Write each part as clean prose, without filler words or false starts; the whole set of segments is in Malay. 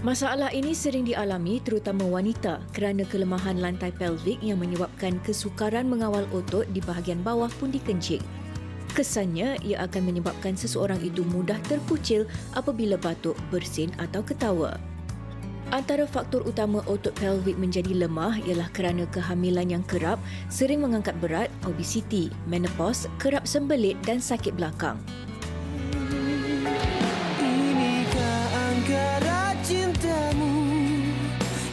Masalah ini sering dialami terutama wanita kerana kelemahan lantai pelvik yang menyebabkan kesukaran mengawal otot di bahagian bawah pundi kencing. Kesannya, ia akan menyebabkan seseorang itu mudah terpucil apabila batuk, bersin atau ketawa. Antara faktor utama otot pelvik menjadi lemah ialah kerana kehamilan yang kerap, sering mengangkat berat, obesiti, menopause, kerap sembelit dan sakit belakang. Inikah angkara cintamu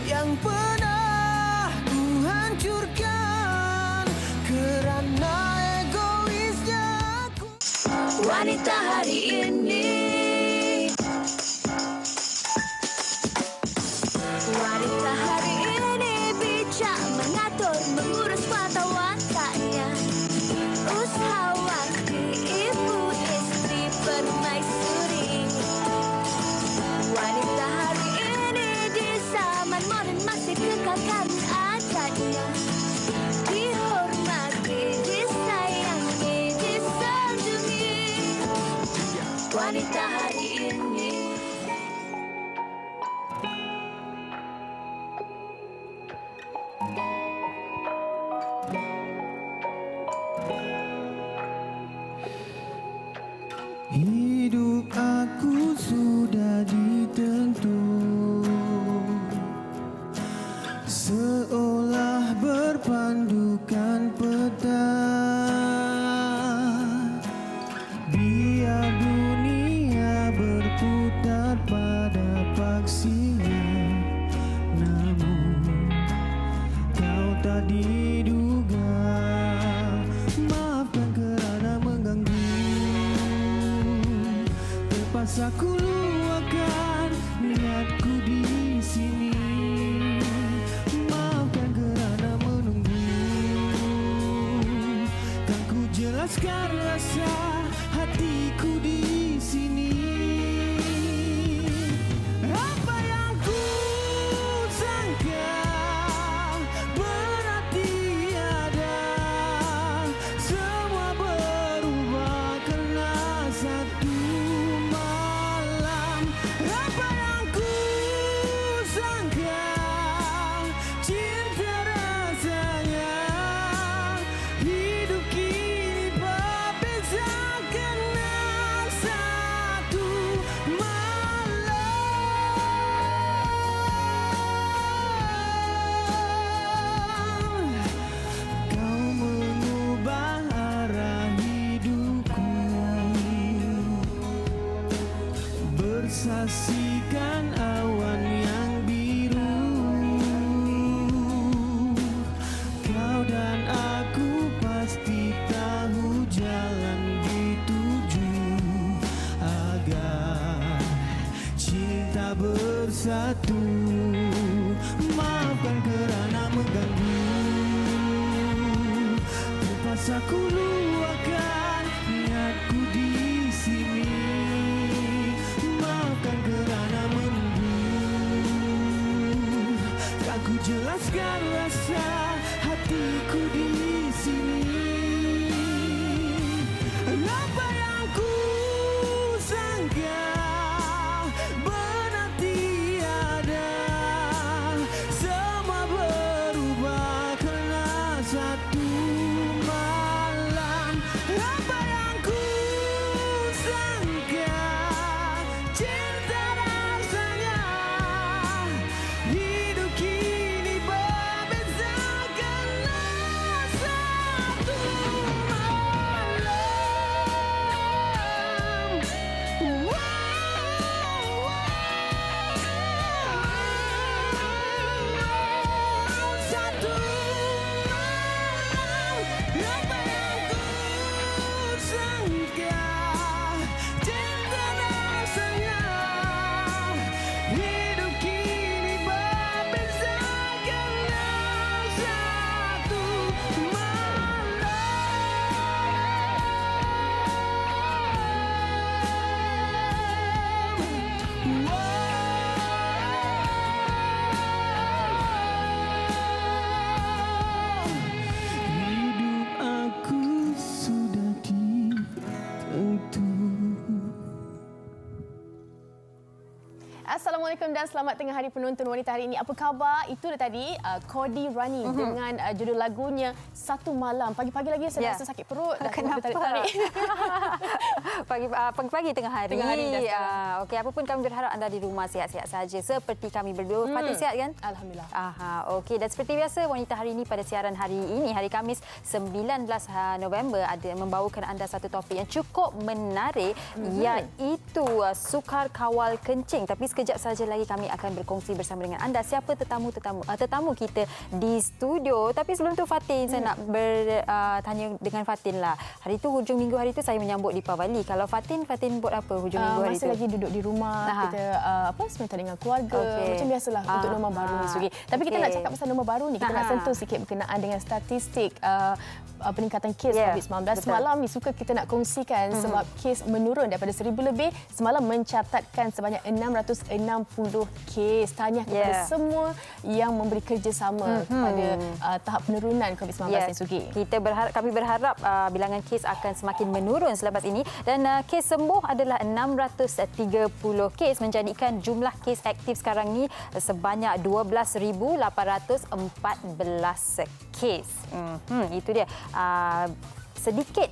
yang pernah ku hancurkan kerana egoisnya aku. Wanita hari ini, wanita hari ini bijak mengatur, mengurus mata wataknya. Usahawati, ibu, istri, permaisuri. Wanita hari ini di zaman moden masih kekalkan adatnya. Dihormati, disayangi, disanjungi. Wanita hari ini. Hidup aku sudah ditentu, seolah berpandukan peta. Biar dunia berputar pada paksinya, namun kau tak diduga. Maafkan kerana mengganggu, terpaksa ku luahkan niatku di sini. Maafkan kerana menunggu, kan ku jelaskan rasa hatiku di sini. Apa yang ku sangka berarti ada, semua berubah karena satu malam. Apa yang ku sangka cinta rasanya, hidup kini berbeza karena satu malam. Kau mengubah arah hidupku, bersaksikan awan yang biru. Kau dan aku pasti tahu jalan dituju agar cinta bersatu. Maafkan kerana mengganggu, terpaksa ku luahkan niatku di sini. Maafkan kerana menunggu, kan ku jelaskan rasa hatiku di sini. Apa yang ku sangka benar tiada, semua berubah karena satu malam. Assalamualaikum dan selamat tengah hari penonton wanita hari ini. Apa khabar? Itu dia tadi Cody Rani dengan judul lagunya Satu Malam. Pagi-pagi lagi saya rasa sakit perut. Kenapa? Pagi-pagi tengah hari. Okey, apapun kami berharap anda di rumah sihat-sihat saja seperti kami berdua. Fatin sihat kan? Alhamdulillah. Okey, dan seperti biasa wanita hari ini pada siaran hari ini hari Khamis 19 November ada membawakan anda satu topik yang cukup menarik iaitu sukar kawal kencing. Tapi sekejap saja lagi kami akan berkongsi bersama dengan anda siapa tetamu kita di studio. Tapi sebelum tu Fatin, saya nak bertanya dengan Fatin lah. Hari tu hujung minggu hari tu saya menyambut Deepavali. Kalau Fatin buat apa hujung minggu hari tu? Masih lagi duduk di rumah, kita sebentar dengan keluarga. Macam biasalah untuk nombor baru ni Sugi. Tapi kita nak cakap pasal nombor baru ni, kita nak sentuh sikit berkenaan dengan statistik peningkatan kes COVID-19. Semalam ni suka kita nak kongsikan sebab kes menurun daripada 1,000 lebih. Semalam mencatatkan sebanyak 660 kes. Tahniah kepada semua yang memberi kerjasama kepada tahap penurunan COVID-19 ni Sugi. Kami berharap bilangan kes akan semakin menurun selepas ini dan kes sembuh adalah 630 kes menjadikan jumlah kes aktif sekarang ni sebanyak 12,814 kes. Itu dia. Sedikit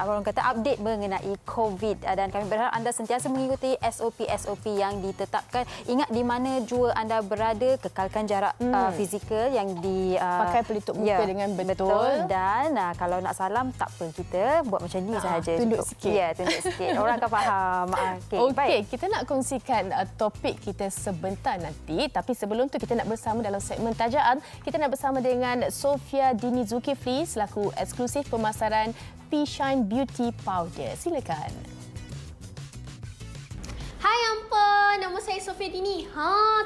orang kata update mengenai COVID dan kami berharap anda sentiasa mengikuti SOP yang ditetapkan. Ingat di mana jua anda berada, kekalkan jarak fizikal yang pakai pelitup muka dengan betul. Dan kalau nak salam tak apa, kita buat macam ni sahaja. Tunduk sikit. Ya, tunduk sikit. Orang akan faham. Okey, kita nak kongsikan topik kita sebentar nanti, tapi sebelum tu kita nak bersama dalam segmen tajaan. Kita nak bersama dengan Sofia Dini Zulkifli selaku eksklusif pemasaran P-Shine Beauty Powder. Silakan. Hai Ampa, nama saya Sofia Dini.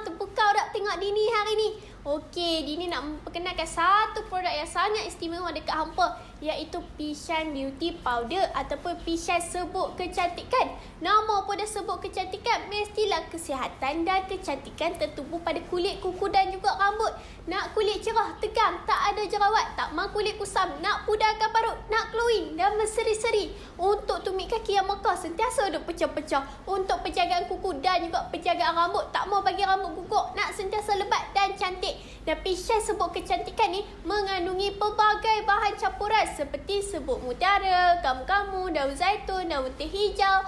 Terpukau tak tengok Dini hari ni? Okey, Dini nak memperkenalkan satu produk yang sangat istimewa dekat hampa, iaitu P-Shine Beauty Powder ataupun P-Shine Serbuk Kecantikan. Nama pun dah sebut kecantikan, mestilah kesihatan dan kecantikan tertumpu pada kulit, kuku dan juga rambut. Nak kulit cerah, tegang, tak ada jerawat, tak mahu kulit kusam, nak pudarkan parut, nak glowing dan berseri-seri. Untuk tumit kaki yang mekar, sentiasa duk pecah-pecah. Untuk penjagaan kuku dan juga penjagaan rambut, tak mahu bagi rambut gugur, nak sentiasa lebat dan cantik. Dan P-Shine Serbuk Kecantikan ni mengandungi pelbagai bahan campuran seperti serbuk mutiara, kamu-kamu, daun zaitun, daun teh hijau,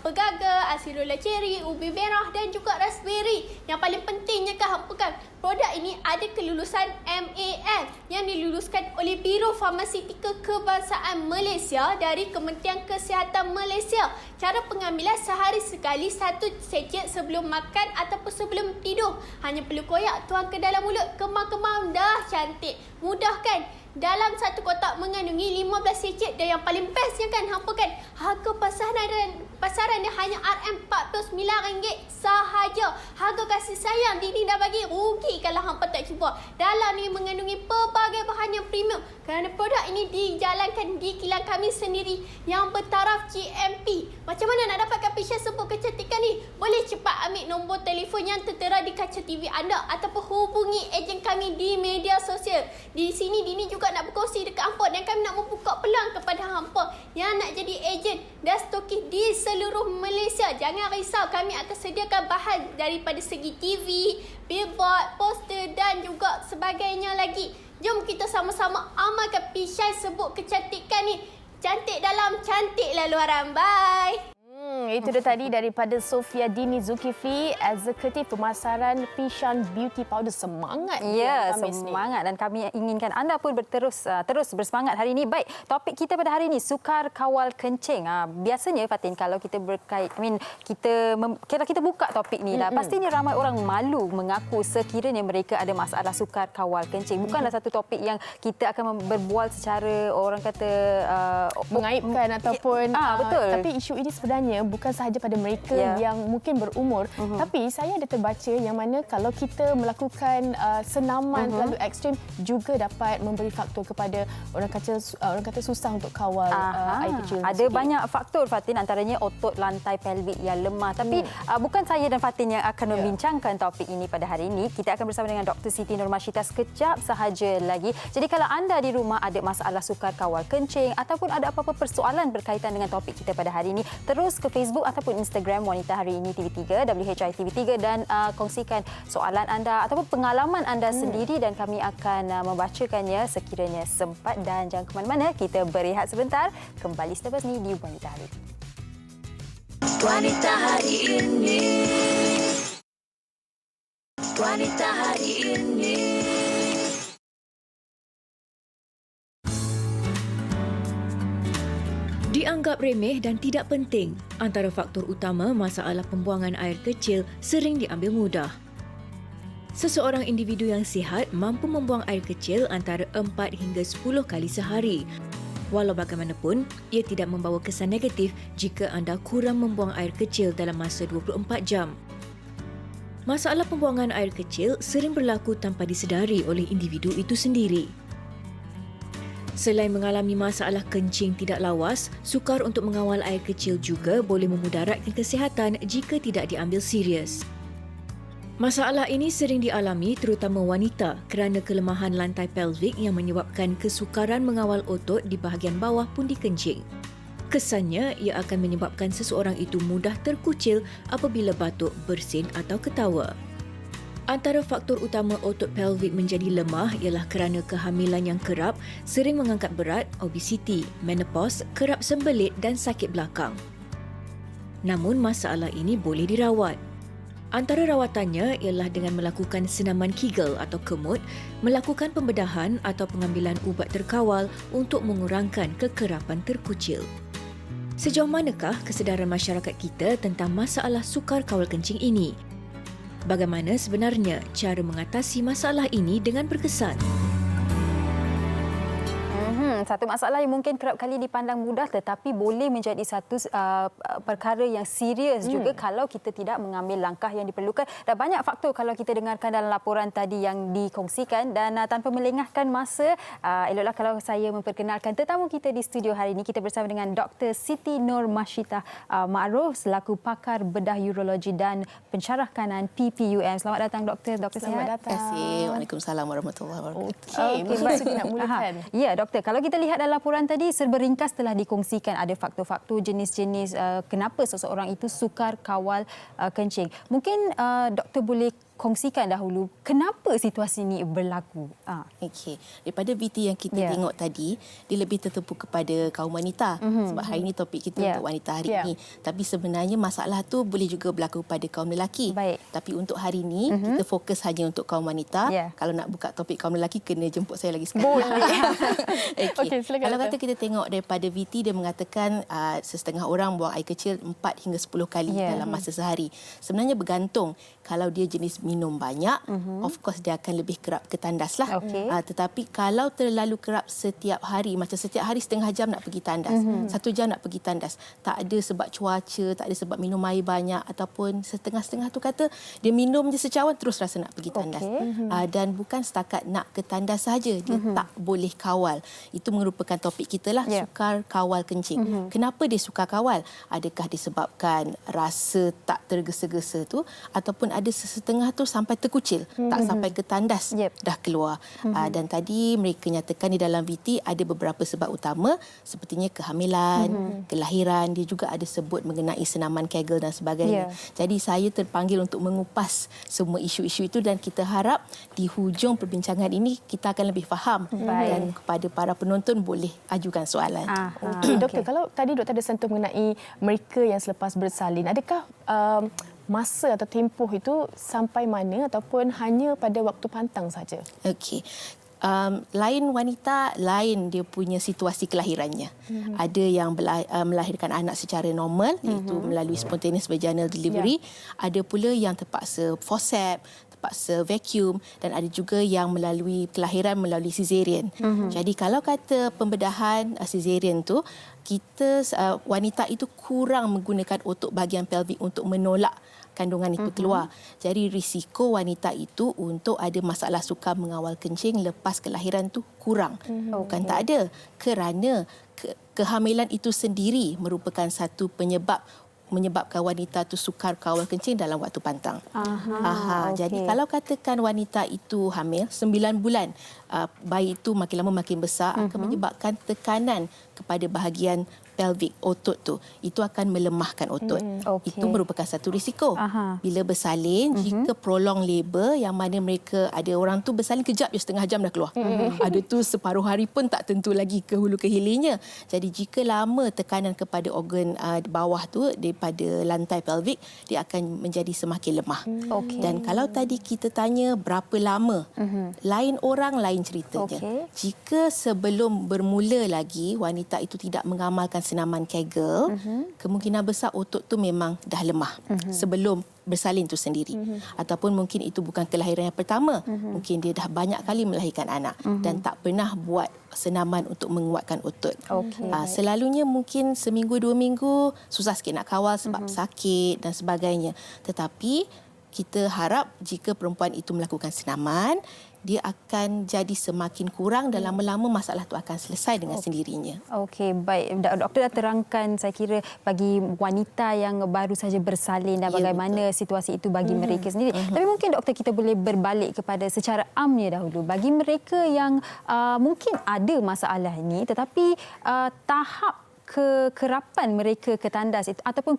pegaga, acidola cherry, ubi merah dan juga raspberry. Yang paling pentingnya hampakan, produk ini ada kelulusan MAL yang diluluskan oleh Biro Farmaseutika Kebangsaan Malaysia dari Kementerian Kesihatan Malaysia. Cara pengambilan sehari sekali, 1 sachet sebelum makan ataupun sebelum tidur. Hanya perlu koyak, tuang ke dalam mulut, kemam-kemam dah cantik. Mudah kan? Dalam satu kotak mengandungi 15 sachet dan yang paling bestnya hampa kan, harga pasaran dia hanya RM49 sahaja. Harga kasih sayang Dini dah bagi, rugi kalau hampa tak cuba. Dalam ni mengandungi pelbagai bahan yang premium kerana produk ini dijalankan di kilang kami sendiri yang bertaraf GMP. Macam mana nak dapatkan P-Shine Serbuk Kecantikan ni? Boleh cepat ambil nombor telefon yang tertera di kaca TV anda ataupun hubungi ejen kami di media sosial. Di sini Dini juga nak berkongsi dekat hampa dan kami nak membuka peluang kepada hampa yang nak jadi ejen dan stokis di seluruh Malaysia. Jangan risau, kami akan sediakan bahan daripada segi TV, billboard, poster dan juga sebagainya lagi. Jom kita sama-sama amalkan P-Shine Serbuk Kecantikan ni. Cantik dalam, cantiklah luaran. Bye! Itu dia tadi daripada Sofia Dini Zulkifli, Eksekutif Pemasaran P-Shine Beauty Powder. Semangat. Ya, semangat dan kami inginkan anda pun terus bersemangat hari ini. Baik, topik kita pada hari ini sukar kawal kencing. Biasanya Fatin, kalau kita kita buka topik ni lah, pastinya ramai orang malu mengaku sekiranya mereka ada masalah sukar kawal kencing. Bukanlah satu topik yang kita akan berbual secara orang kata mengaibkan ataupun betul. Tapi isu ini sebenarnya bukan sahaja pada mereka yang mungkin berumur, tapi saya ada terbaca yang mana kalau kita melakukan senaman terlalu ekstrim juga dapat memberi faktor kepada orang kata susah untuk kawal air kecil. Ada banyak faktor Fatin, antaranya otot lantai pelvik yang lemah. Tapi bukan saya dan Fatin yang akan membincangkan topik ini pada hari ini. Kita akan bersama dengan Dr. Siti Nurmashita sekejap sahaja lagi. Jadi kalau anda di rumah ada masalah sukar kawal kencing ataupun ada apa-apa persoalan berkaitan dengan topik kita pada hari ini, terus ke Facebook Facebook ataupun Instagram Wanita Hari Ini TV3, WHI TV3 dan kongsikan soalan anda ataupun pengalaman anda sendiri dan kami akan membacakannya sekiranya sempat. Dan jangan ke mana-mana, kita berehat sebentar. Kembali selepas ni di Wanita Hari Ini. Wanita Hari Ini. Wanita Hari Ini. Dianggap remeh dan tidak penting, antara faktor utama masalah pembuangan air kecil sering diambil mudah. Seseorang individu yang sihat mampu membuang air kecil antara 4 hingga 10 kali sehari. Walau bagaimanapun, ia tidak membawa kesan negatif jika anda kurang membuang air kecil dalam masa 24 jam. Masalah pembuangan air kecil sering berlaku tanpa disedari oleh individu itu sendiri. Selain mengalami masalah kencing tidak lawas, sukar untuk mengawal air kecil juga boleh memudaratkan kesihatan jika tidak diambil serius. Masalah ini sering dialami terutama wanita kerana kelemahan lantai pelvik yang menyebabkan kesukaran mengawal otot di bahagian bawah pundi kencing. Kesannya, ia akan menyebabkan seseorang itu mudah terkucil apabila batuk, bersin atau ketawa. Antara faktor utama otot pelvik menjadi lemah ialah kerana kehamilan yang kerap, sering mengangkat berat, obesiti, menopause, kerap sembelit dan sakit belakang. Namun masalah ini boleh dirawat. Antara rawatannya ialah dengan melakukan senaman Kegel atau kemut, melakukan pembedahan atau pengambilan ubat terkawal untuk mengurangkan kekerapan terkucil. Sejauh manakah kesedaran masyarakat kita tentang masalah sukar kawal kencing ini? Bagaimana sebenarnya cara mengatasi masalah ini dengan berkesan? Satu masalah yang mungkin kerap kali dipandang mudah tetapi boleh menjadi satu perkara yang serius juga kalau kita tidak mengambil langkah yang diperlukan. Dan banyak faktor kalau kita dengarkan dalam laporan tadi yang dikongsikan. Dan tanpa melengahkan masa, eloklah kalau saya memperkenalkan tetamu kita di studio hari ini. Kita bersama dengan Dr. Siti Nur Mashita Ma'ruf selaku pakar bedah urologi dan pensyarah kanan PPUM. Selamat datang Doktor. Doktor Selamat sihat? datang. Terima kasih. Waalaikumsalam warahmatullahi wabarakatuh. Okey, mungkin kita nak mulakan. Ya, Doktor. Kalau kita lihat dalam laporan tadi, serba ringkas telah dikongsikan ada faktor-faktor jenis-jenis kenapa seseorang itu sukar kawal kencing. Mungkin doktor boleh kongsikan dahulu kenapa situasi ini berlaku. Okey, daripada VT yang kita tengok tadi, dia lebih tertumpu kepada kaum wanita. Sebab hari ini topik kita untuk wanita hari ini. Tapi sebenarnya masalah tu boleh juga berlaku pada kaum lelaki. Baik. Tapi untuk hari ini, kita fokus hanya untuk kaum wanita. Kalau nak buka topik kaum lelaki, kena jemput saya lagi sekali. Boleh. Okey, silakan. Kalau kata kita tengok daripada VT, dia mengatakan setengah orang buang air kecil 4 hingga 10 kali dalam masa sehari. Sebenarnya bergantung. Kalau dia jenis minum banyak, of course dia akan lebih kerap ke tandas lah. Tetapi kalau terlalu kerap setiap hari, macam setiap hari setengah jam nak pergi tandas, 1 jam nak pergi tandas, tak ada sebab cuaca, tak ada sebab minum air banyak ataupun setengah-setengah tu kata dia minum je secawan terus rasa nak pergi tandas. Dan bukan setakat nak ke tandas sahaja, dia tak boleh kawal. Itu merupakan topik kita lah, sukar kawal kencing. Kenapa dia sukar kawal? Adakah disebabkan rasa tak tergesa-gesa tu ataupun ada setengah tu sampai terkucil, tak sampai ke tandas, dah keluar. Dan tadi mereka nyatakan di dalam VT ada beberapa sebab utama sepertinya kehamilan, kelahiran, dia juga ada sebut mengenai senaman Kegel dan sebagainya. Jadi saya terpanggil untuk mengupas semua isu-isu itu dan kita harap di hujung perbincangan ini kita akan lebih faham dan kepada para penonton boleh ajukan soalan. Doktor, kalau tadi doktor ada sentuh mengenai mereka yang selepas bersalin, adakah masa atau tempoh itu sampai mana ataupun hanya pada waktu pantang saja? Okey. Lain wanita, lain dia punya situasi kelahirannya. Ada yang melahirkan anak secara normal, iaitu melalui spontaneous vaginal delivery. Ada pula yang terpaksa forceps, terpaksa vacuum dan ada juga yang melalui kelahiran melalui caesarean. Jadi kalau kata pembedahan caesarean tu, kita wanita itu kurang menggunakan otot bahagian pelvik untuk menolak kandungan itu keluar. Jadi risiko wanita itu untuk ada masalah sukar mengawal kencing lepas kelahiran tu kurang. Bukan tak ada. Kerana kehamilan itu sendiri merupakan satu penyebab menyebabkan wanita itu sukar kawal kencing dalam waktu pantang. Jadi kalau katakan wanita itu hamil 9 bulan, bayi itu makin lama makin besar akan menyebabkan tekanan kepada bahagian pelvic, otot tu, itu akan melemahkan otot. Okey. Itu merupakan satu risiko. Bila bersalin, jika prolong labour yang mana mereka ada orang tu bersalin kejap je, setengah jam dah keluar. Ada tu separuh hari pun tak tentu lagi ke hulu ke hilirnya. Jadi jika lama tekanan kepada organ bawah tu daripada lantai pelvic, dia akan menjadi semakin lemah. Dan kalau tadi kita tanya berapa lama, lain orang lain ceritanya. Jika sebelum bermula lagi wanita itu tidak mengamalkan senaman Kegel, kemungkinan besar otot tu memang dah lemah sebelum bersalin tu sendiri. Ataupun mungkin itu bukan kelahiran yang pertama. Mungkin dia dah banyak kali melahirkan anak dan tak pernah buat senaman untuk menguatkan otot. Selalunya mungkin seminggu 2 minggu susah sikit nak kawal sebab sakit dan sebagainya. Tetapi kita harap jika perempuan itu melakukan senaman, dia akan jadi semakin kurang dan lama-lama masalah itu akan selesai dengan sendirinya. Okey, baik. Doktor dah terangkan saya kira bagi wanita yang baru saja bersalin dan bagaimana situasi itu bagi mereka sendiri. Tapi mungkin doktor kita boleh berbalik kepada secara amnya dahulu. Bagi mereka yang mungkin ada masalah ini tetapi tahap kekerapan mereka ke tandas itu ataupun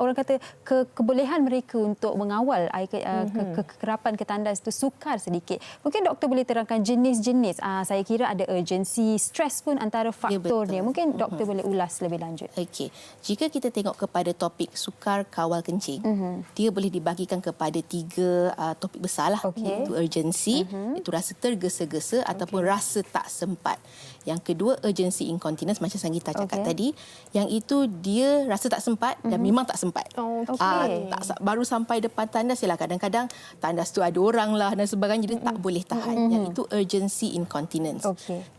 orang kata kebolehan mereka untuk mengawal kekerapan ke tandas itu sukar sedikit. Mungkin doktor boleh terangkan jenis-jenis. Saya kira ada urgensi, stres pun antara faktornya. Mungkin doktor boleh ulas lebih lanjut. Okey. Jika kita tengok kepada topik sukar kawal kencing, dia boleh dibahagikan kepada 3 topik besarlah. Iaitu urgensi, itu rasa tergesa-gesa ataupun rasa tak sempat. Yang kedua, urgency incontinence macam Sanggita cakap tadi, yang itu dia rasa tak sempat dan memang tak sempat. Baru sampai depan tandas, ialah kadang-kadang tandas tu ada orang lah dan sebagainya, dia tak boleh tahan. Yang itu urgency incontinence.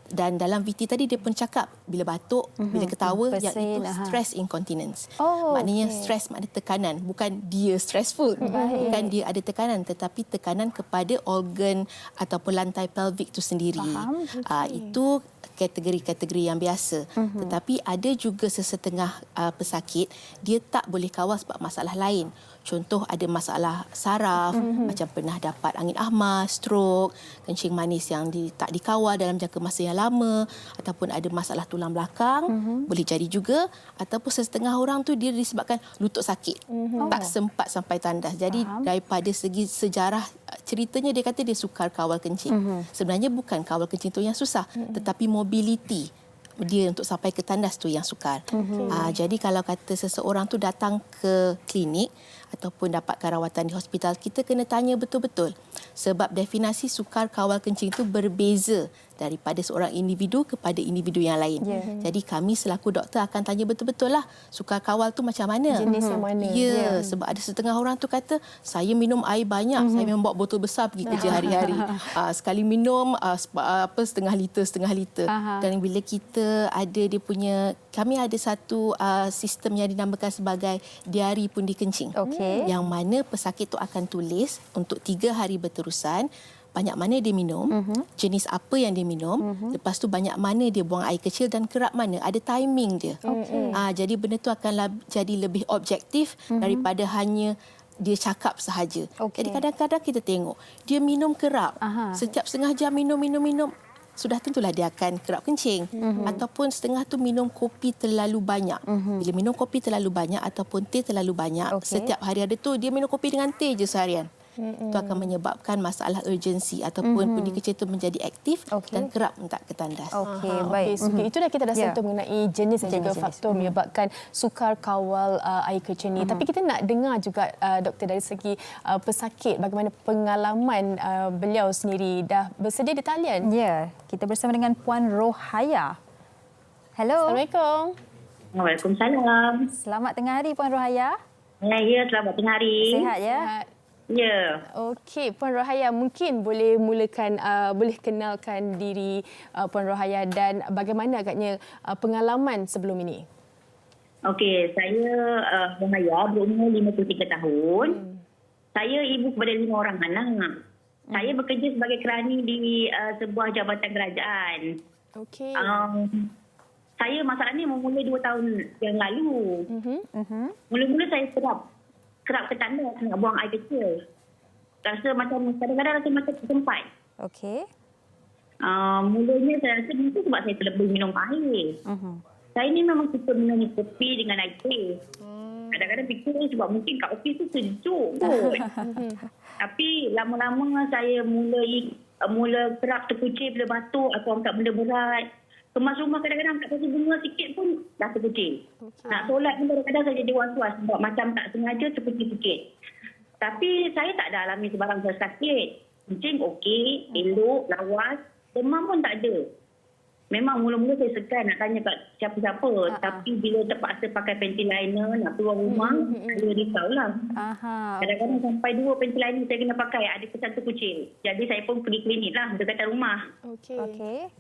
Dan dalam VT tadi dia pun cakap bila batuk, bila ketawa, yang itu stress incontinence. Maknanya stress maknanya tekanan, bukan dia stressful. Bukan dia ada tekanan, tetapi tekanan kepada organ ataupun lantai pelvic itu sendiri. Itu kategori-kategori yang biasa. Tetapi ada juga sesetengah pesakit, dia tak boleh kawal sebab masalah lain. Contoh ada masalah saraf, macam pernah dapat angin ahmas, stroke, kencing manis yang tak dikawal dalam jangka masa yang lama, ataupun ada masalah tulang belakang, boleh jadi juga. Ataupun setengah orang tu dia disebabkan lutut sakit, tak sempat sampai tandas. Jadi daripada segi sejarah ceritanya, dia kata dia sukar kawal kencing. Sebenarnya bukan kawal kencing tu yang susah, tetapi mobility dia untuk sampai ke tandas tu yang sukar. Jadi kalau kata seseorang tu datang ke klinik ataupun dapatkan rawatan di hospital, kita kena tanya betul-betul. Sebab definisi sukar kawal kencing itu berbeza daripada seorang individu kepada individu yang lain. Jadi kami selaku doktor akan tanya betul-betul lah, sukar kawal tu macam mana? Jenis yang mana? Sebab ada setengah orang tu kata, saya minum air banyak, saya memang bawa botol besar pergi kerja hari-hari. Sekali minum setengah liter. Dan bila kita ada dia punya, kami ada satu sistem yang dinamakan sebagai diari pundi kencing. Yang mana pesakit tu akan tulis untuk 3 hari berterusan banyak mana dia minum, jenis apa yang dia minum, lepas tu banyak mana dia buang air kecil dan kerap mana, ada timing dia. Jadi benda tu akan jadi lebih objektif daripada hanya dia cakap sahaja. Jadi kadang-kadang kita tengok dia minum kerap, setiap setengah jam minum, sudah tentulah dia akan kerap kencing. Ataupun setengah tu minum kopi terlalu banyak. Bila minum kopi terlalu banyak ataupun teh terlalu banyak, setiap hari ada tu dia minum kopi dengan teh je seharian. Itu akan menyebabkan masalah urgensi ataupun pundi kecil itu menjadi aktif dan kerap minta ke tandas. Baik. Itu dah kita dah sentuh mengenai jenis dan juga faktor menyebabkan sukar kawal air kencing ni. Tapi kita nak dengar juga doktor dari segi pesakit, bagaimana pengalaman beliau sendiri. Dah bersedia di talian? Ya, kita bersama dengan Puan Rohaya. Hello. Assalamualaikum. Waalaikumsalam. Selamat tengah hari Puan Rohaya. Ya, selamat tengah hari. Sihat ya? Ya. Okey, Puan Rohaya, mungkin boleh mulakan, boleh kenalkan diri Puan Rohaya dan bagaimana agaknya pengalaman sebelum ini? Okey, saya Rohaya, berumur 53 tahun. Saya ibu kepada 5 orang anak. Saya bekerja sebagai kerani di sebuah jabatan kerajaan. Okey. Saya masalah ni memulai 2 tahun yang lalu. Mula-mula saya kerap ke tandas nak buang air kecil. Rasa macam kadang-kadang rasa macam tertempat. Okey. Mulanya saya rasa itu sebab saya terlebih minum air. saya ni memang suka minum kopi dengan air teh. Kadang-kadang fikir sebab mungkin kat ofis tu sejuk kot. Tapi lama-lama saya mula kerap terkucing bila batuk atau angkat benda berat. Kemas rumah kadang-kadang angkat satu bunga sikit pun dah terkucing. Nak solat pun kadang-kadang saya jadi was-was sebab macam tak sengaja terkucing sikit. Tapi saya tak ada alami sebarang sakit. Kencing okey, elok, lawas. Demam pun tak ada. Memang mula-mula saya segan nak tanya kat siapa-siapa. Tapi bila terpaksa pakai panty liner nak keluar rumah, saya risaulah. Kadang-kadang sampai 2 panty liner saya kena pakai. Ada kesan terkucing. Jadi saya pun pergi klinik lah dekatan rumah. Okey.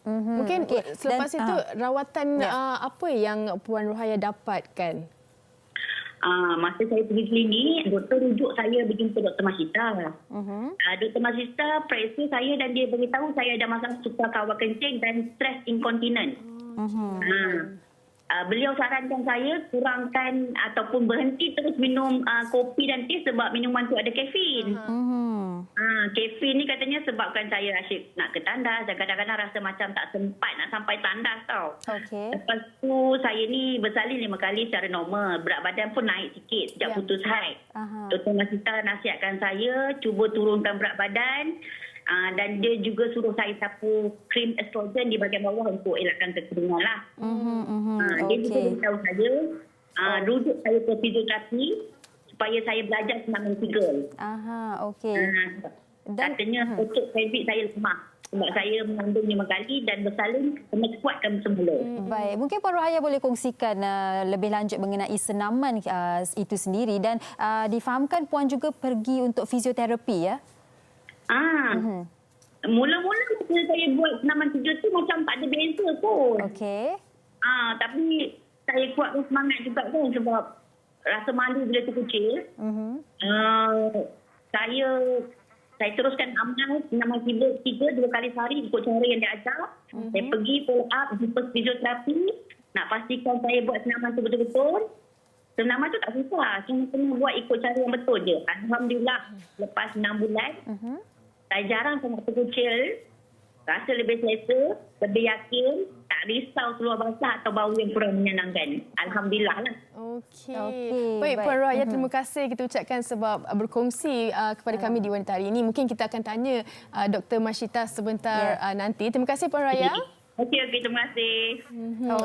Mungkin selepas itu rawatan apa yang Puan Rohaya dapatkan? Masa saya pergi klinik, doktor rujuk saya berjumpa Dr. Masita. Dr. Masita periksa saya dan dia beritahu saya ada masalah sukar kawal kencing dan stres incontinent. Beliau sarankan saya kurangkan ataupun berhenti terus minum kopi dan teh sebab minuman tu ada kafein. Kafein ni katanya sebabkan saya asyik nak ke tandas dan kadang-kadang rasa macam tak sempat nak sampai tandas tau. Lepas tu saya ni bersalin 5 kali secara normal. Berat badan pun naik sikit sejak putus haid. Dr. Masita nasihatkan saya cuba turunkan berat badan. Dan dia juga suruh saya sapu krim estrogen di bahagian bawah untuk elakkan kekeringan lah. Dia juga beritahu saya, rujuk saya ke fizioterapi supaya saya belajar senam mentigel. Katanya otot pelvik saya lemah. Sebab saya mengandung 5 kali dan bersalin kena kuatkan semula. Baik, mungkin Puan Rohaya boleh kongsikan lebih lanjut mengenai senaman itu sendiri dan difahamkan Puan juga pergi untuk fisioterapi ya? Mula-mula bila saya buat senaman tiga tu macam tak ada biasa pun. Tapi saya kuatkan semangat juga kan sebab rasa malu bila terkucil. Saya teruskan amal senaman tiga 2 kali sehari ikut cara yang dia ajar. Saya pergi follow up jumpa fisioterapi nak pastikan saya buat senaman tu betul-betul. Senaman tu tak susah. Cuma kena buat ikut cara yang betul je. Alhamdulillah lepas 6 bulan saya jarang sangat terkucil. Rasa lebih selesa, lebih yakin, tak risau keluar basah atau bau yang kurang menyenangkan. Alhamdulillah lah. Baik, Puan Rohaya, terima kasih kita ucapkan sebab berkongsi kepada kami di Wanita Hari ini. Mungkin kita akan tanya Dr. Masita sebentar nanti. Terima kasih, Puan Rohaya. Okey, terima kasih.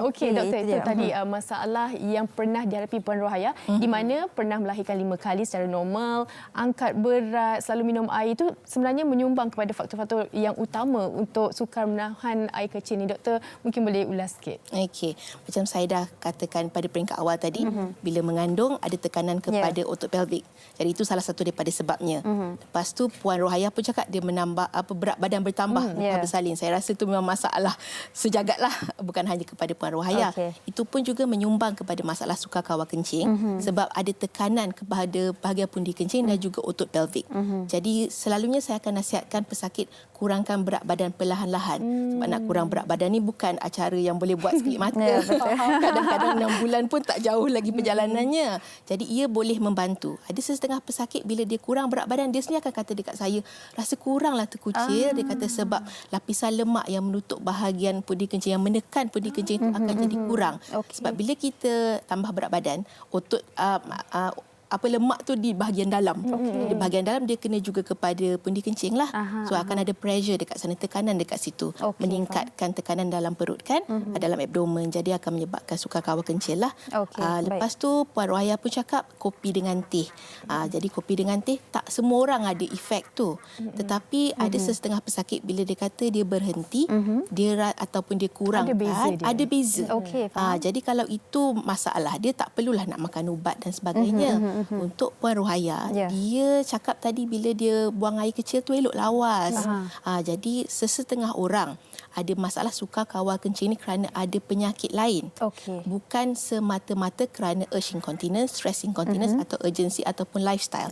Okey, doktor, itu tadi masalah yang pernah dihadapi Puan Rohaya di mana pernah melahirkan 5 kali secara normal, angkat berat, selalu minum air, itu sebenarnya menyumbang kepada faktor-faktor yang utama untuk sukar menahan air kecil ni. Doktor, mungkin boleh ulas sikit. Okey, macam saya dah katakan pada peringkat awal tadi, bila mengandung ada tekanan kepada otot pelvik. Jadi itu salah satu daripada sebabnya. Lepas tu Puan Rohaya pun cakap dia menambah berat badan bertambah lepas bersalin. Saya rasa itu memang masalah sejagat lah, bukan hanya kepada Puan Rohaya. Itu pun juga menyumbang kepada masalah sukar kawal kencing sebab ada tekanan kepada bahagian pundi kencing dan juga otot pelvik. Jadi selalunya saya akan nasihatkan pesakit kurangkan berat badan perlahan-lahan. Sebab nak kurang berat badan ni bukan acara yang boleh buat sekelip mata. Kadang-kadang 6 bulan pun tak jauh lagi perjalanannya. Jadi ia boleh membantu. Ada setengah pesakit bila dia kurang berat badan, dia sendiri akan kata dekat saya, rasa kuranglah terkucil. Dia kata sebab lapisan lemak yang menutup bahagian pundi kencing, yang menekan pundi kencing itu akan jadi kurang. Sebab bila kita tambah berat badan, otot lemak tu di bahagian dalam. Di bahagian dalam dia kena juga kepada pundi kencing lah. So akan ada pressure dekat sana, tekanan dekat situ. Meningkatkan tekanan dalam perut kan, dalam abdomen. Jadi akan menyebabkan sukar kawal kencing lah. Lepas tu Puan Rohaya pun cakap kopi dengan teh. Jadi kopi dengan teh tak semua orang ada efek tu. Tetapi ada setengah pesakit bila dia kata dia berhenti, dia ataupun dia kurangkan, ada beza. Jadi kalau itu masalah, dia tak perlulah nak makan ubat dan sebagainya. Untuk Puan Rohaya, dia cakap tadi bila dia buang air kecil tu elok lawas. Jadi sesetengah orang ada masalah sukar kawal kencing ni kerana ada penyakit lain. Bukan semata-mata kerana urge incontinence, stress incontinence atau urgency ataupun lifestyle.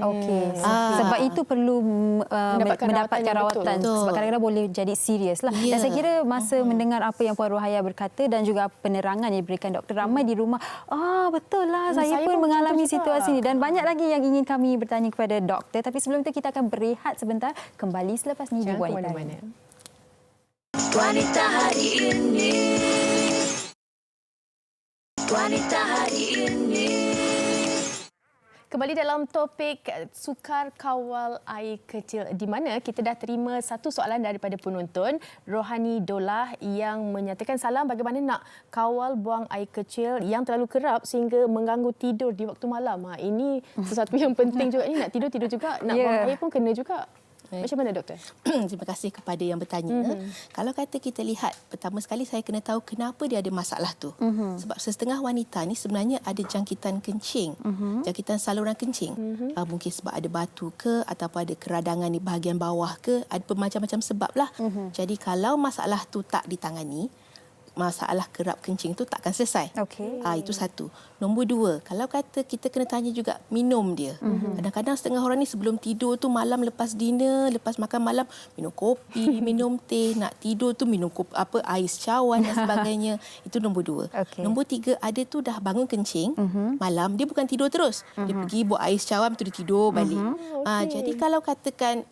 Sebab itu perlu mendapatkan rawatan. Sebab kadang-kadang boleh jadi serius lah. Dan saya kira masa mendengar apa yang Puan Rohaya berkata dan juga penerangan yang diberikan doktor, ramai di rumah, betul lah, saya pun mengalami situasi ini. Dan banyak lagi yang ingin kami bertanya kepada doktor. Tapi sebelum itu kita akan berehat sebentar. Kembali selepas ini di Wanita. Wanita Hari Ini. wanita hari ini. Kembali dalam topik sukar kawal air kecil, di mana kita dah terima satu soalan daripada penonton, Rohani Dolah, yang menyatakan salam, bagaimana nak kawal buang air kecil yang terlalu kerap sehingga mengganggu tidur di waktu malam. Ini sesuatu yang penting juga. Ini nak tidur juga, nak buang air pun kena juga. Macam mana, doktor? Terima kasih kepada yang bertanya. Kalau kata kita lihat, pertama sekali saya kena tahu kenapa dia ada masalah tu. Sebab setengah wanita ni sebenarnya ada jangkitan kencing, jangkitan saluran kencing. Mungkin sebab ada batu ke, ataupun ada keradangan di bahagian bawah ke, ada bermacam-macam sebab lah. Jadi kalau masalah tu tak ditangani, masalah kerap kencing tu takkan selesai. Itu satu. Nombor dua, kalau kata kita kena tanya juga minum dia. Kadang-kadang setengah orang ni sebelum tidur tu, malam lepas dinner, lepas makan malam, minum kopi, minum teh, nak tidur tu minum ais cawan dan sebagainya. Itu nombor dua. Nombor tiga, ada tu dah bangun kencing, malam dia bukan tidur terus. Dia pergi buat ais cawan, tu dia tidur balik. Jadi kalau katakan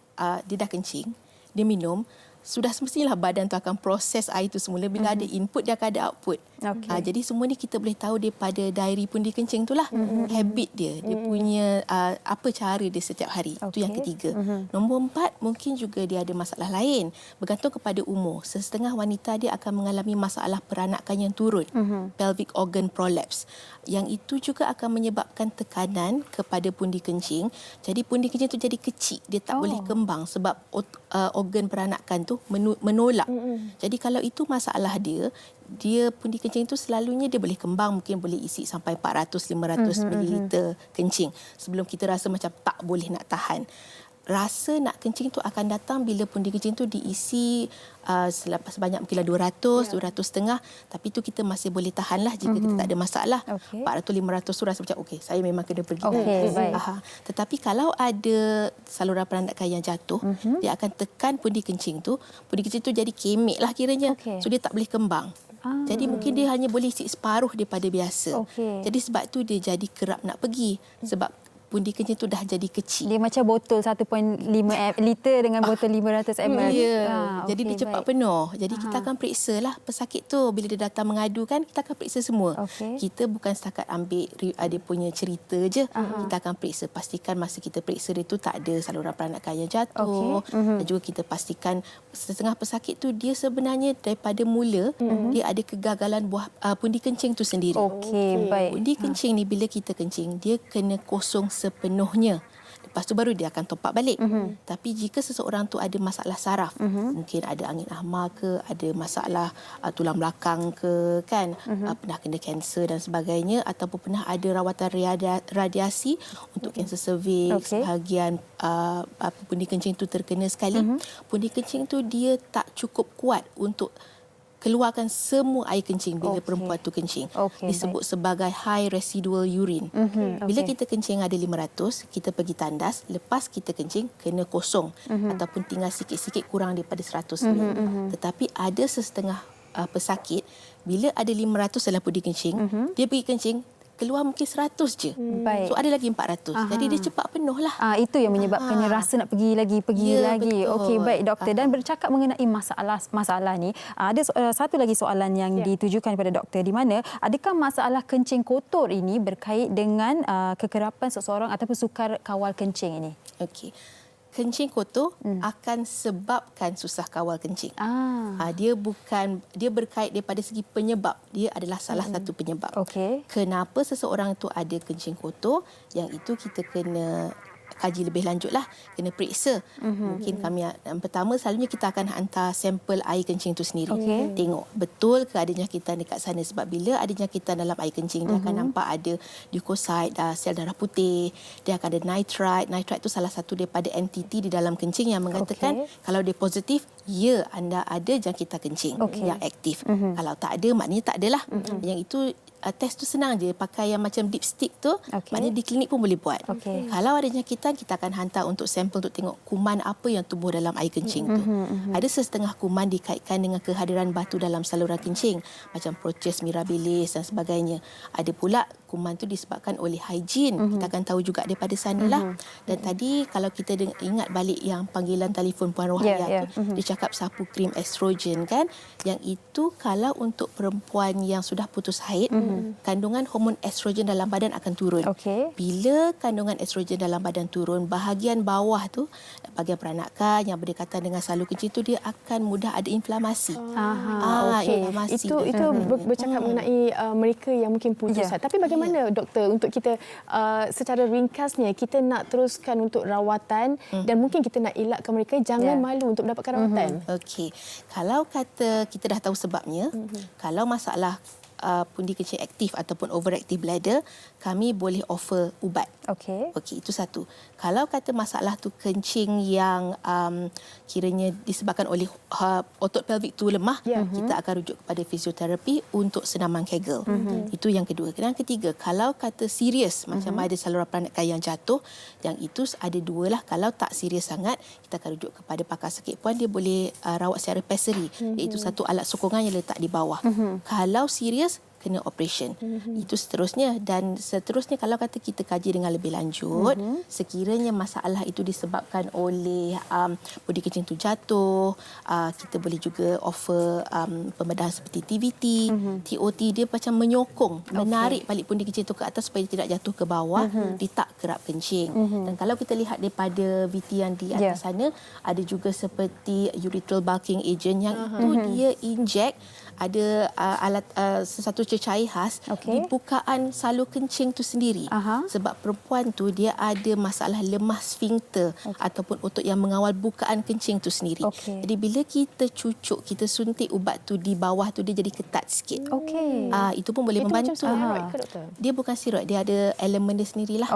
dia dah kencing, dia minum, sudah semestilah badan tu akan proses air itu semula. Bila ada input, dia akan ada output. Jadi semua ni kita boleh tahu daripada diary pundi kencing tu lah. Habit dia, dia punya apa cara dia setiap hari. Itu yang ketiga. Nombor empat, mungkin juga dia ada masalah lain. Bergantung kepada umur. Setengah wanita dia akan mengalami masalah peranakan yang turun. Pelvic organ prolapse. Yang itu juga akan menyebabkan tekanan kepada pundi kencing. Jadi pundi kencing tu jadi kecil. Dia tak boleh kembang sebab organ peranakan tu menolak. Jadi kalau itu masalah dia pundi kencing tu selalunya dia boleh kembang, mungkin boleh isi sampai 400-500 ml kencing. Sebelum kita rasa macam tak boleh nak tahan. Rasa nak kencing tu akan datang bila pundi kencing tu diisi sebanyak mungkinlah 200, 200 setengah. Tapi tu kita masih boleh tahan lah jika kita tak ada masalah. 400-500 tu rasa macam okey, saya memang kena pergi. Tetapi kalau ada saluran peranakan yang jatuh, dia akan tekan pundi kencing tu jadi kemik lah kiranya. So dia tak boleh kembang. Jadi mungkin dia hanya boleh isi separuh daripada biasa. Jadi sebab tu dia jadi kerap nak pergi. Sebab pundi kencing tu dah jadi kecil. Dia macam botol 1.5 liter dengan botol 500 ml. Jadi dia cepat penuh. Jadi kita akan periksa lah pesakit tu. Bila dia datang mengadu kan, kita akan periksa semua. Kita bukan setakat ambil dia punya cerita je. Kita akan periksa. Pastikan masa kita periksa dia tu tak ada saluran peranakan yang jatuh. Dan juga kita pastikan setengah pesakit tu dia sebenarnya daripada mula dia ada kegagalan buah pundi kencing tu sendiri. Pundi kencing ni bila kita kencing, dia kena kosong sepenuhnya. Lepas tu baru dia akan top up balik. Tapi jika seseorang tu ada masalah saraf, mungkin ada angin ahmar ke, ada masalah tulang belakang ke, kan, pernah kena kanser dan sebagainya, ataupun pernah ada rawatan radiasi untuk kanser cervix, bahagian pundi kencing tu terkena sekali. Pundi kencing tu dia tak cukup kuat untuk keluarkan semua air kencing bila perempuan tu kencing. Disebut sebagai high residual urine. Bila kita kencing ada 500, kita pergi tandas, lepas kita kencing kena kosong ataupun tinggal sikit-sikit kurang daripada 100 ml. Tetapi ada setengah pesakit bila ada 500 dalam pundi kencing, dia pergi kencing keluar mungkin 100 je. So ada lagi 400. Jadi dia cepat penuh lah. Itu yang menyebabkannya rasa nak pergi lagi. Okey, baik doktor. Dan bercakap mengenai masalah ni, ada satu lagi soalan yang ditujukan kepada doktor, di mana adakah masalah kencing kotor ini berkait dengan kekerapan seseorang ataupun sukar kawal kencing ini? Okey. Kencing kotor akan sebabkan susah kawal kencing. Dia berkait daripada segi penyebab. Dia adalah salah satu penyebab. Kenapa seseorang itu ada kencing kotor? Yang itu kita kena kaji lebih lanjut lah, kena periksa. Mungkin kami yang pertama selalunya kita akan hantar sampel air kencing itu sendiri. Tengok betul ke ada jangkitan dekat sana, sebab bila ada jangkitan dalam air kencing dia akan nampak ada leukosit, sel darah putih, dia akan ada nitrite. Nitrite itu salah satu daripada entiti di dalam kencing yang mengatakan kalau dia positif, ya anda ada jangkitan kencing yang aktif. Kalau tak ada, maknanya tak adalah. Yang itu test tu senang je, pakai yang macam dipstick tu, maknanya di klinik pun boleh buat. Kalau ada jangkitan, kita akan hantar untuk sampel untuk tengok kuman apa yang tumbuh dalam air kencing tu. Ada setengah kuman dikaitkan dengan kehadiran batu dalam saluran kencing, macam Proteus mirabilis dan sebagainya. Ada pula kuman tu disebabkan oleh higien. Kita akan tahu juga daripada sanalah. Dan tadi kalau kita ingat balik yang panggilan telefon Puan Rohaya tu, dia cakap sapu krim estrogen kan, yang itu kalau untuk perempuan yang sudah putus haid, kandungan hormon estrogen dalam badan akan turun. Okey. Bila kandungan estrogen dalam badan turun, bahagian bawah tu, bahagian peranakan yang berdekatan dengan salu kencing tu, dia akan mudah ada inflamasi. Inflamasi. Itu bercakap mengenai mereka yang mungkin putus. Tapi bagaimana doktor untuk kita secara ringkasnya kita nak teruskan untuk rawatan dan mungkin kita nak elakkan mereka jangan malu untuk mendapatkan rawatan. Okey. Kalau kata kita dah tahu sebabnya, kalau masalah pundi kencing aktif ataupun overactive bladder, kami boleh offer ubat. Okey. Okey, itu satu. Kalau kata masalah tu kencing yang kiranya disebabkan oleh otot pelvik tu lemah, kita akan rujuk kepada fisioterapi untuk senaman Kegel. Itu yang kedua. Yang ketiga, kalau kata serius macam ada saluran peranakan yang jatuh, yang itu ada dua lah. Kalau tak serius sangat, kita akan rujuk kepada pakar sakit puan, dia boleh rawat secara pessary, iaitu satu alat sokongan yang letak di bawah. Kalau serius, kena operation. Itu seterusnya. Dan seterusnya kalau kata kita kaji dengan lebih lanjut, sekiranya masalah itu disebabkan oleh pundi kencing tu jatuh, kita boleh juga offer pembedahan seperti TVT, TOT, dia macam menyokong, menarik balik pundi kencing tu ke atas supaya tidak jatuh ke bawah, dia tak kerap kencing. Dan kalau kita lihat daripada VT yang di atas sana, ada juga seperti urethral bulking agent yang itu dia inject ada alat sesuatu cecair khas di bukaan salu kencing tu sendiri. Sebab perempuan tu dia ada masalah lemah sphincter ataupun otot yang mengawal bukaan kencing tu sendiri. Jadi bila kita cucuk, kita suntik ubat tu di bawah tu, dia jadi ketat sikit. Itu pun boleh membantu. Steroid ke doktor? Dia bukan steroid, dia ada elemen dia sendirilah.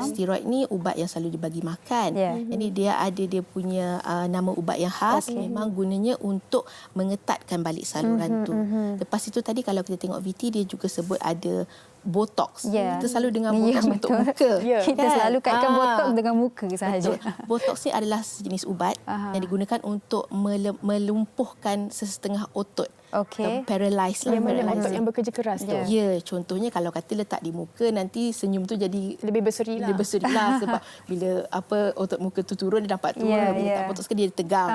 Steroid ni ubat yang selalu dibagi makan. Jadi dia ada dia punya nama ubat yang khas, memang gunanya untuk mengetatkan balik saluran tu. Lepas itu tadi kalau kita tengok VT, dia juga sebut ada botox. Kita selalu dengar botox untuk muka. Kita selalu kaitkan botox dengan muka sahaja. Botox ni adalah sejenis ubat yang digunakan untuk melumpuhkan sesetengah otot. Paralyzed lah. Yang mana otot yang bekerja keras tu. Ya, contohnya kalau kata letak di muka, nanti senyum tu jadi lebih berseri lah. Lebih berseri lah sebab bila otot muka tu turun, dia nampak turun. Bila tak botox kan dia tegang.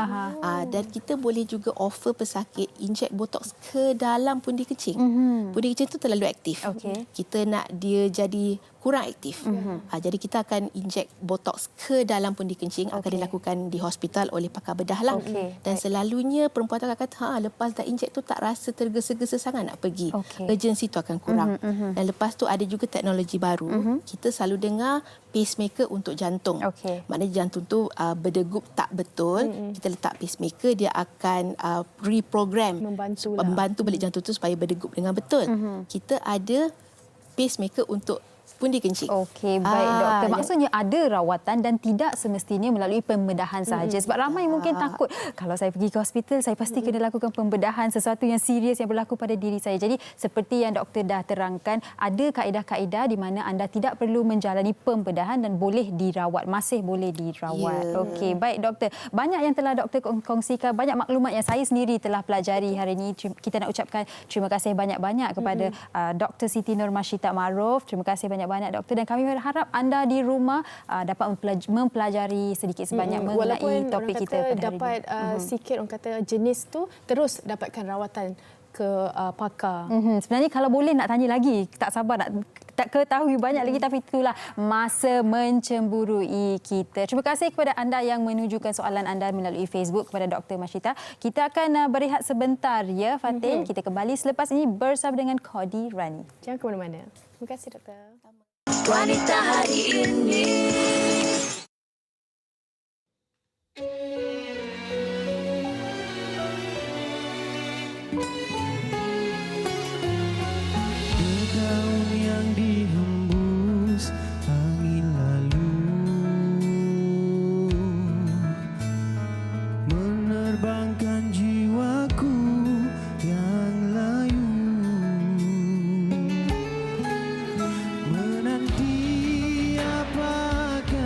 Dan kita boleh juga offer pesakit inject botox ke dalam pundi kencing. Pundi kencing tu terlalu aktif. Kita nak dia jadi kurang aktif. Jadi kita akan inject botox ke dalam pundi kencing, akan dilakukan di hospital oleh pakar bedah lah. Dan selalunya perempuan akan kata, lepas dah inject tu tak rasa tergesa-gesa sangat nak pergi. Urgency tu akan kurang. Dan lepas tu ada juga teknologi baru. Kita selalu dengar pacemaker untuk jantung. Maknanya jantung tu berdegup tak betul. Kita letak pacemaker, dia akan reprogram, membantu balik jantung tu supaya berdegup dengan betul. Kita ada pacemaker untuk pundi kencing. Okey, baik doktor. Maksudnya ada rawatan dan tidak semestinya melalui pembedahan sahaja. Sebab ramai mungkin takut, kalau saya pergi ke hospital, saya pasti kena lakukan pembedahan, sesuatu yang serius yang berlaku pada diri saya. Jadi seperti yang doktor dah terangkan, ada kaedah-kaedah di mana anda tidak perlu menjalani pembedahan dan boleh dirawat, masih boleh dirawat. Okey, baik doktor. Banyak yang telah doktor kongsikan, banyak maklumat yang saya sendiri telah pelajari hari ini. Kita nak ucapkan terima kasih banyak-banyak kepada Dr. Siti Nurmashita Maarof. Terima kasih banyak doktor, dan kami berharap anda di rumah dapat mempelajari sedikit sebanyak mengenai topik kita pada hari ini. Dapat sikit orang kata jenis tu, terus dapatkan rawatan ke pakar. Sebenarnya kalau boleh nak tanya lagi, tak sabar nak tak ketahui banyak lagi, tapi itulah masa mencemburui kita. Terima kasih kepada anda yang menunjukkan soalan anda melalui Facebook kepada Dr. Mashita. Kita akan berehat sebentar ya Fatin. Kita kembali selepas ini bersama dengan Kodi Rani. Jangan ke mana-mana. Terima kasih doktor. Wanita hari ini. Daun yang dihembus angin lalu menerbangkan jiwaku yang layu, menanti apakah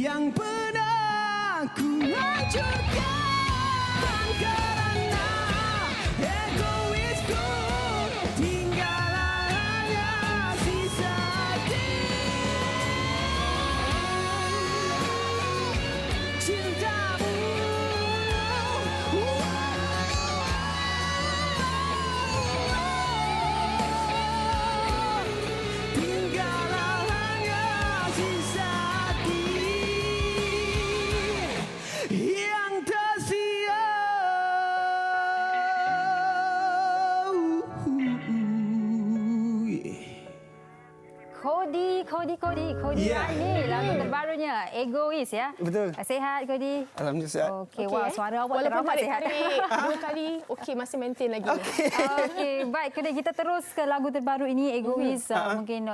yang pernah ku hancurkan karena egoisku. Tinggallah hanya sisa cintamu. Tinggallah hanya sisa yang tersia. Kodi Ya. ini lagu terbarunya Egois ya. Betul. Sihat Kodi? Alhamdulillah sihat. Okey, wah suara awak Walaupun teramat sihat. tarik 2 kali, okey masih maintain lagi. Okey, baik Kodi, kita terus ke lagu terbaru ini Egois. Mungkin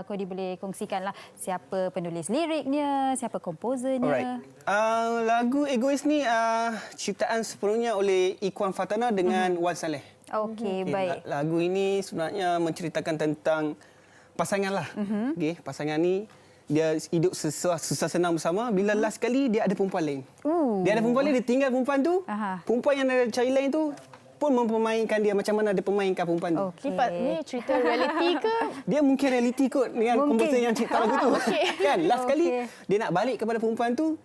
Kodi boleh kongsikanlah siapa penulis liriknya, siapa komposernya. Alright. Lagu Egois ni ciptaan sepenuhnya oleh Ikhwan Fatana dengan Wan Saleh. Okey, baik. Lagu ini sebenarnya menceritakan tentang pasangan lah. Okay, pasangan ni dia hidup susah senang bersama. Bila last kali dia ada perempuan lain. Dia ada perempuan lain, dia tinggal perempuan tu. Perempuan yang ada cari lain tu pun mempermainkan dia macam mana dia permainkan perempuan tu. Okey. Ni cerita reality ke? Dia mungkin reality kot dengan komposer yang cipta lagu tu. Kan last kali dia nak balik kepada perempuan tu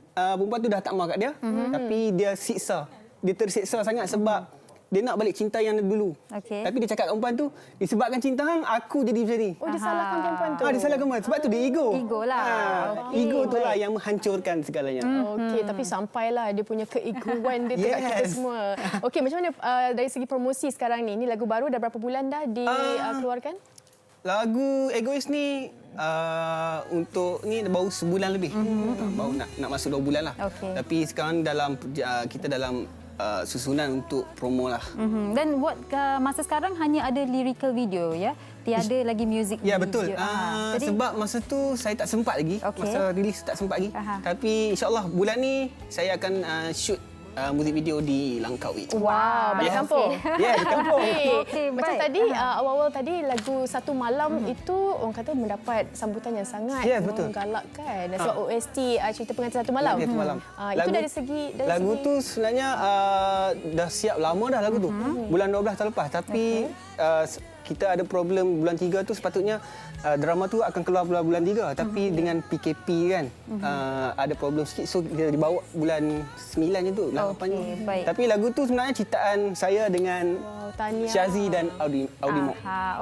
dah tak mahu kat dia. Tapi dia siksa. Dia tersiksa sangat sebab dia nak balik cinta yang dulu. Okey. Tapi dia cakap perempuan tu, disebabkan cinta hang, aku jadi macam ni. Oh, disalahkan perempuan tu. Dia salahkan perempuan. Sebab tu dia ego. Ego lah. Okey. Ego tu lah yang menghancurkan segalanya. Okey, tapi sampailah dia punya keegoan dia dekat kita semua. Okey, macam mana dari segi promosi sekarang ni? Ini lagu baru dah berapa bulan dah dikeluarkan? Lagu Egois ni untuk ni baru sebulan lebih. Baru nak masuk 2 bulan lah. Okey. Tapi sekarang kita dalam susunan untuk promo lah. Dan buat masa sekarang hanya ada lyrical video ya. Tiada lagi music video. Ya betul. Jadi, sebab masa tu saya tak sempat lagi. Okey. Masa release tak sempat lagi. Tapi insya-Allah bulan ni saya akan shoot muzik video di Langkawi. Wow, balik kampung. Ya, di kampung. Okey, Macam baik. tadi awal-awal tadi lagu Satu Malam itu orang kata mendapat sambutan yang sangat betul. menggalakkan. Sebab OST cerita pengantin Satu Malam. Satu Malam. Itu dari segi lagu tu sebenarnya dah siap lama dah lagu tu. Bulan 12 tahun lepas tapi kita ada problem bulan 3 tu sepatutnya drama tu akan keluar bulan 3 tapi dengan PKP kan ada problem sikit so dia dibawa bulan 9 je tu, 8 je. Baik. Tapi lagu tu sebenarnya ciptaan saya dengan Syazi dan Audimo.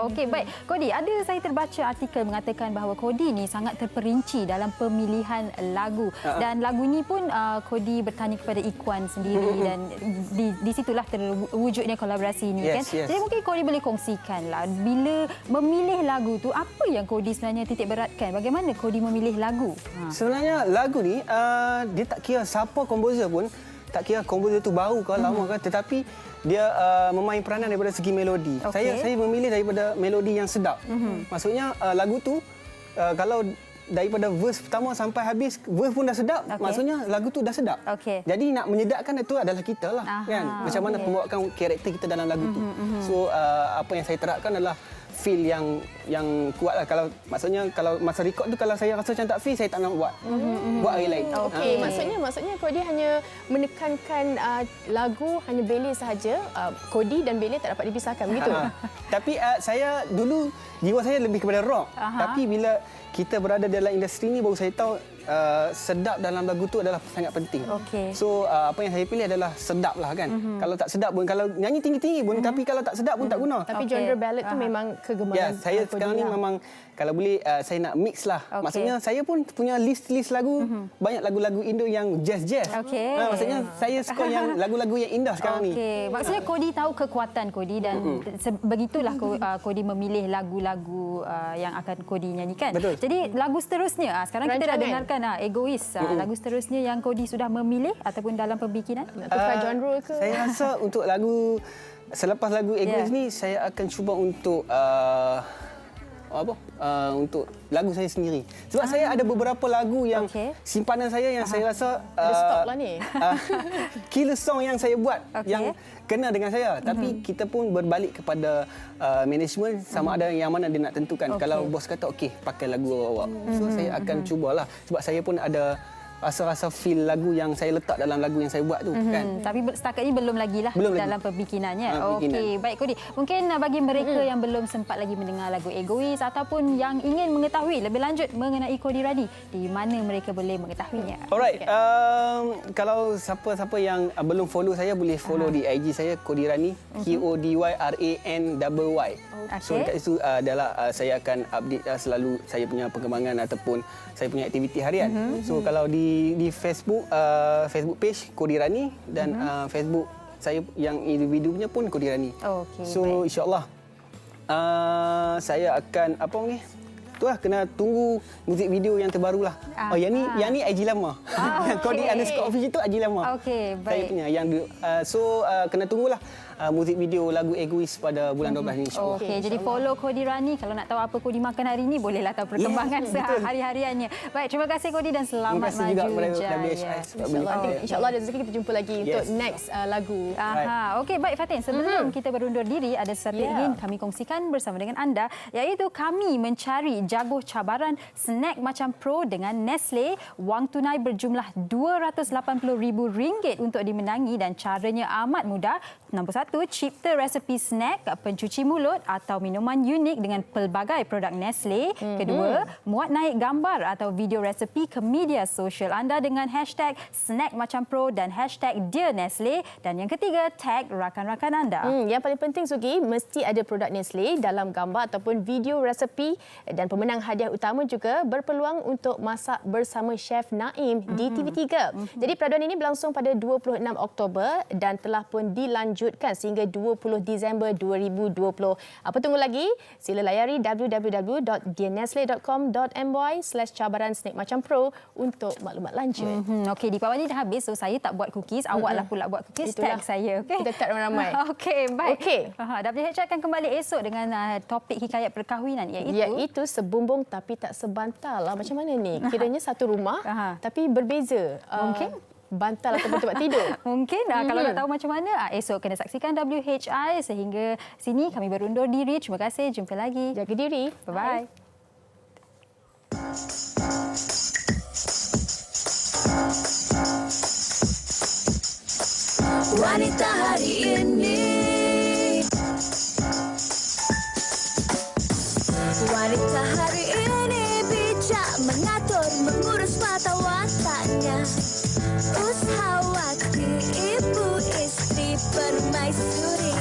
Okey, baik. Kodi, ada saya terbaca artikel mengatakan bahawa Kodi ni sangat terperinci dalam pemilihan lagu. Dan lagu ni pun Kodi bertanya kepada Ikhwan sendiri dan di situlah terwujudnya kolaborasi ini kan. Yes. Jadi mungkin Kodi boleh kongsikanlah bila memilih lagu tu apa yang Kodi sebenarnya titik beratkan? Bagaimana Kodi memilih lagu? Sebenarnya lagu ni dia tak kira siapa komposer pun, tak kira komposer tu baru ke lama ke, tetapi dia memain peranan daripada segi melodi. Okey. Saya memilih daripada melodi yang sedap. Maksudnya lagu tu kalau daripada verse pertama sampai habis verse pun dah sedap, maksudnya lagu tu dah sedap. Okey. Jadi nak menyedapkan itu adalah kita lah, kan? Macam mana pembawakan karakter kita dalam lagu tu. So apa yang saya terapkan adalah feel yang kuat lah. Kalau maksudnya kalau masa record tu kalau saya rasa macam tak feel, saya tak nak buat hari lain. Okey, maksudnya Kodi hanya menekankan lagu hanya Bele sahaja. Kodi dan Bele tak dapat dipisahkan begitu. Tapi saya dulu jiwa saya lebih kepada rock. Tapi bila kita berada dalam industri ni baru saya tahu sedap dalam lagu tu adalah sangat penting. Okey. So apa yang saya pilih adalah sedap lah kan. Kalau tak sedap pun, kalau nyanyi tinggi-tinggi pun, tapi kalau tak sedap pun tak guna. Tapi genre ballad tu memang kegemaran. Ya, saya sekarang ni memang kalau boleh saya nak mix lah. Maksudnya saya pun punya list lagu, banyak lagu-lagu Indo yang jazz. Okey. Maksudnya saya suka yang lagu-lagu yang indah sekarang ni. Okey, maksudnya Kodi tahu kekuatan Kodi dan begitulah Kodi memilih lagu-lagu yang akan Kodi nyanyikan. Betul. Jadi lagu seterusnya, sekarang kita dah dengarkan Egois. Lagu seterusnya yang Kodi sudah memilih ataupun dalam pembikinan? Nak tukar genre ke? Saya rasa untuk lagu selepas lagu Egois ni saya akan cuba untuk untuk lagu saya sendiri. Sebab saya ada beberapa lagu yang simpanan saya yang saya rasa stop lah ni. killer song yang saya buat yang kena dengan saya. Tapi kita pun berbalik kepada management sama ada yang mana dia nak tentukan. Kalau bos kata okey pakai lagu awak. So saya akan cubalah sebab saya pun ada rasa-rasa feel lagu yang saya letak dalam lagu yang saya buat tu kan. Tapi setakat ini belum lagi lah dalam pembikinannya. Pembikinan. Okey, baik Kodi. Mungkin bagi mereka yang belum sempat lagi mendengar lagu Egois ataupun yang ingin mengetahui lebih lanjut mengenai Kodi Rani, di mana mereka boleh mengetahuinya? Alright, kalau siapa-siapa yang belum follow saya boleh follow di IG saya Kodi Rani, KODYRANY. So dekat situ adalah saya akan update selalu saya punya perkembangan ataupun saya punya aktiviti harian. So kalau di Facebook Facebook page Kodi Rani dan Facebook saya yang individu punya pun Kodi Rani. So insya-Allah saya akan itulah kena tunggu muzik video yang terbaru lah. Yang ni IG lama. Kodi_official itu IG lama. Okey, baik. Saya punya yang kena tunggulah muzik video lagu Egois pada bulan 12 ni insya-Allah. Okey, jadi follow Kodi Rani. Kalau nak tahu apa Kodi makan hari ini, bolehlah tahu perkembangan sehari-hariannya. Baik, terima kasih Kodi dan selamat maju juga jaya. InsyaAllah ada rezeki kita jumpa lagi untuk next lagu. Okey, baik Fatin. Sebelum kita berundur diri, ada sesuatu yang ingin kami kongsikan bersama dengan anda, iaitu kami mencari jaguh cabaran snack macam pro dengan Nestle. Wang tunai berjumlah RM280,000 untuk dimenangi dan caranya amat mudah. Nombor 1, cipta resepi snack, pencuci mulut atau minuman unik dengan pelbagai produk Nestle. Kedua, muat naik gambar atau video resepi ke media sosial anda dengan #snackmacam_pro dan #DearNestle. Dan yang ketiga, tag rakan-rakan anda. Yang paling penting Sugi, mesti ada produk Nestle dalam gambar ataupun video resepi, dan pemenang hadiah utama juga berpeluang untuk masak bersama Chef Naim di TV3. Jadi peraduan ini berlangsung pada 26 Oktober dan telah pun dilanjutkan sehingga 20 Disember 2020. Apa tunggu lagi? Sila layari www.dearnestle.com.my/cabaran snack macam pro untuk maklumat lanjut. Okey, di bawah ni dah habis, so saya tak buat cookies. Awaklah pula buat cookies. Tag saya. Okay? Kita tag ramai-ramai. Okey, baik. WH akan kembali esok dengan topik hikayat perkahwinan, iaitu sebumbung tapi tak sebantal. Macam mana ni? Kiranya satu rumah tapi berbeza. Mungkin bantal ataupun tempat tidur. Mungkin kalau nak tahu macam mana, esok kena saksikan WHI. Sehingga sini kami berundur diri. Terima kasih. Jumpa lagi. Jaga diri. Bye-bye. Wanita hari ini, wanita hari ini bijak mengatur, mengurus mata wataknya. Ushawati, ibu istri permaisuri.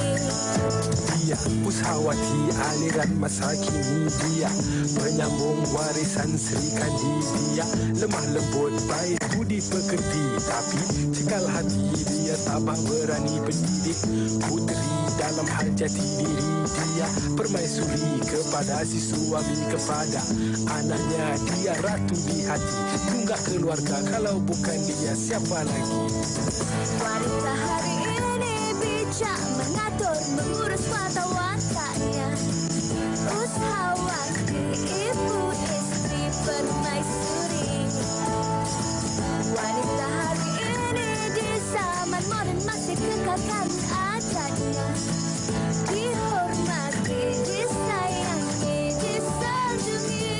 Dia Ushawati, aliran masa kini dia penyambung warisan Sri Kandi. Dia lemah lembut, baik budi pekerti, tapi cekal hati dia tabah berani pendidik. Puteri dalam hal jati diri dia permaisuri kepada si suami, kepada anaknya. Dia ratu di hati, tunggak keluarga, kalau bukan dia siapa lagi? Wanita hari ini bijak mengatur, mengurus mata wataknya. Ushawati, ibu istri permaisuri. Wanita hari ini di zaman moden masih kekalkan adatnya. Dihormati, disayangi, disanjungi.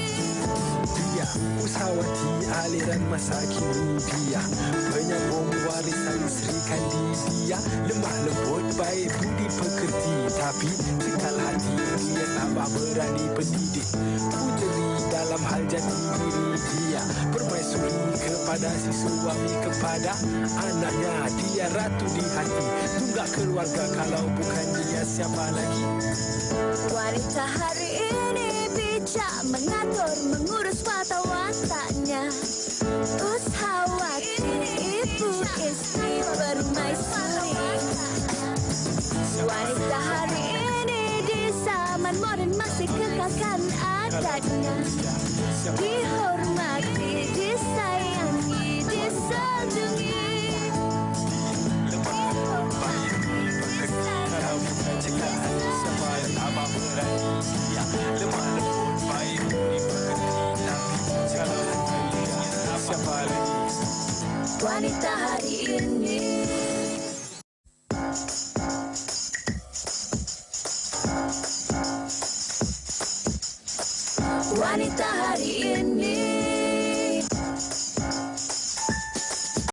Dia Ushawati, aliran masa kini dia penyambung warisan Sri Kandi. Dia lemah lembut, baik budi pekerti, tapi cekal hati dia tabah berani pendidik. Puteri dalam hal jati diri dia permaisuri kepada si suami, kepada anaknya. Dia ratu di hati, tunggak keluarga, kalau bukan dia siapa lagi? Wanita hari ini bijak mengatur, mengurus mata wataknya. Ushawati, ibu istri permaisuri. Wanita hari ini di zaman moden masih kekalkan adatnya. Dihormati, disayangi, disanjungi. Wanita hari ini.